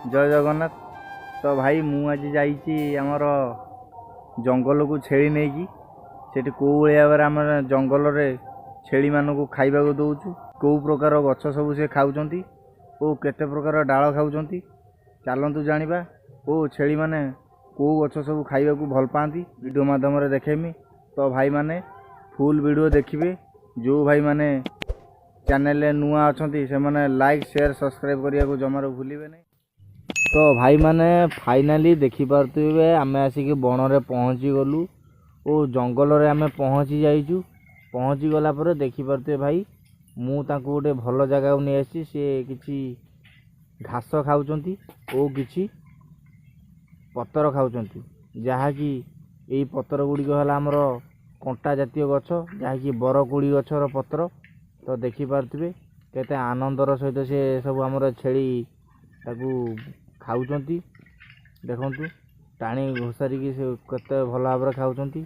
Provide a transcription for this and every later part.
जय जगन्नाथ। तो भाई मु आज जाइए आमर जंगल को छेली नहीं कि सेठी कौ भाव आम जंगल में छेली मानक खाइबा दौचु कौ प्रकार गछ सब से खाऊँ ओ केते प्रकार डाल खाऊँ चलतु जाना ओ छेली माने कौ गछ सब खाइबा भल पाती वीडियो माध्यम देखेमी। तो भाई माने फुल वीडियो देखिए। जो भाई माने चैनल नुआ अच्छा से माने लाइक शेयर सब्सक्राइब करने को जमार भूलिए नहीं। तो भाई माने फाइनाली देखिपे आम आसिक बन में पहुँची गलु ओ जंगल में आम पहुँची जाइचु। पहुँची गला पर देखिपे भाई मु तांको गोटे भल जगह को नहीं आसी सी किसी घास खाऊँ ओ किसी पतर खाऊँ जहाँकि यही पतर गुड़िक है आमर कंटा जातीय गछ जहाँकि बरकोड़ी गछर पत्र। तो देखिपे केते आनंदर सहित से सब आमर छेली ताकू खाऊँ देखु टाणी घोषारिकी से केते भल भाव खाऊँ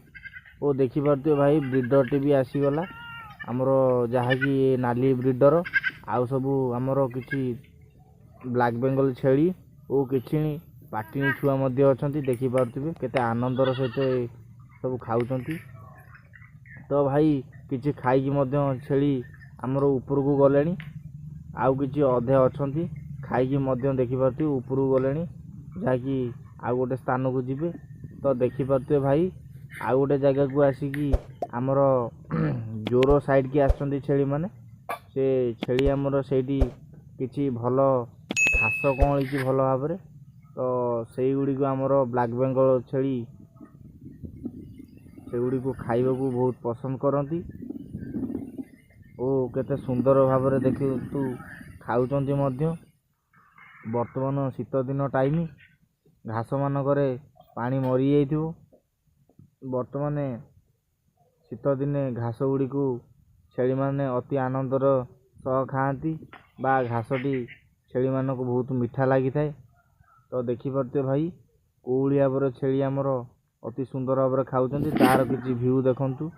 ओ देखिपे भाई ब्रिडर टी भी आसीगला आमर जहाँकि नाली ब्रिडर आउ सबू आमर किसी ब्लैक बेंगल छेली ओ किछि पाटिनी छुआ अच्छा देखिपे केते आनंदर सहित सब खाऊँ। तो भाई किछि खाई छेली आमर ऊपर को गले आउ किछि अधे अच्छा खाई देखिपे ऊपर को गले जहाँकि आउ गोटे स्थान को जीवे। तो देखिपे भाई आउ गोटे जगह को आसिकी आमर जोर साइड की आसछन्ती छेली माने से छेली आमर सेठी किछि भल घास कौड़ी भल भाव। तो से गुड़ी को आमर ब्लैक बेंगल छेली से गुड़ी को खाइबा को बहुत पसंद करती ओ केते सुंदर भाव देखु तू खाऊँ। वर्तमान शीत दिन टाइम घास मानक पानी मरी जाइथिबो। वर्तमान शीत दिने घास गुड़ी को छेली माने अति आनंदर सह खाती बा घासटी छेली मानक बहुत मीठा लगी थाए। तो देखिपे भाई कौड़ी भाव छेली आमर अति सुंदर भाव खाऊँ तार किसी व्यू देखु।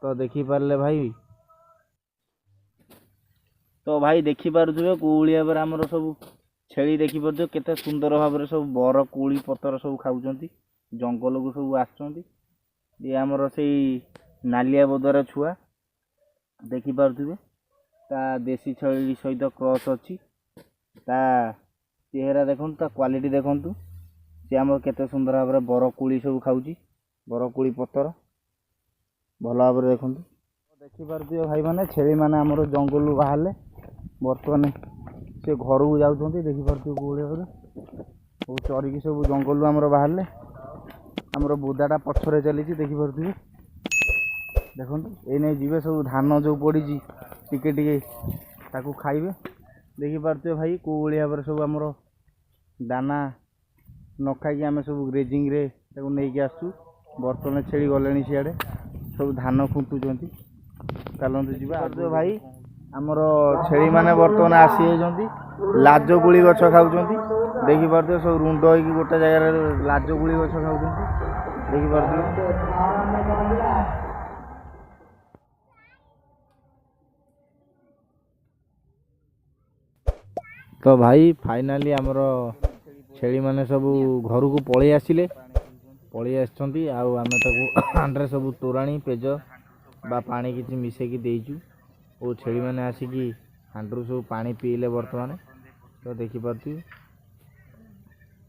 तो देखिपारे भाई तो भाई देखिपे कौड़ी भाव आमर सब छेली देखिपे केते सुंदर भाव सब बर कोली पतर सब खाऊँ जंगल को सब आसुँच। ये आमर से नालिया बदर छुआ देखिपे ता देसी छेली सहित क्रॉस अच्छी ता चेहरा देखु ता क्वालिटी देखु सी आम केते सुंदर भाव बरकोड़ी सब खाऊँ बरकोड़ी पतर भल भाव देखु। देखिपे भाई माने छेली माने आमर जंगल बाहर बर्तमान से घर को जाऊँ देखिपे कौड़ी भाव चरिकी सब जंगल आमर बाहर आमर बुदाटा पछरे चली देखिपे देखु ये जीवे सब धान जो पड़ी टिके टिके ताकू खाइबे। देखिपे भाई कौड़ी भाव सब आमर दाना न खाई आम सब ग्रेजिंग रे नहीं आसू। बर्तमान छेली गले सियाड़े सब धान खुंटुंट चलतु जी भाई आमर छेली माने बर्तमान आसी लाजकुड़ी गछ खाऊँ देखिपे सब रुंड हो गोटे जगार लाजकुड़ी गछ खाऊँ देखिपे। तो भाई फाइनाली आमर छेली माने सब घर को पलि आसिले पलि आछंती आउ आमे ताको हांड्रे सब तोराणी पेज बा पानी किछि मिसेकी देइचु ओ छेली माने आसिकी हांड्रू सब पानी पीले वर्तमान। तो देखिपे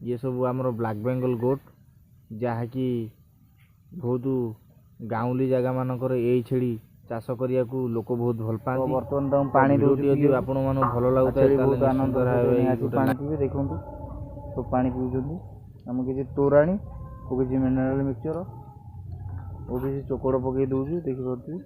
ये सब आमर ब्लैक बेंगल गोट जहाँकि बहुत गाँवली जगह मानक यही छेली चाष करने को लोक बहुत भल पाती। बर्तमान तुम पानी दूसरी आपण मन भल लगुता आनंद पानी पीबे देखु सब पानी पीछे आम किसी तोराणी किसी मिनराल मिक्सचर और किसी चोकड़ पकई दूसरी देखिपे।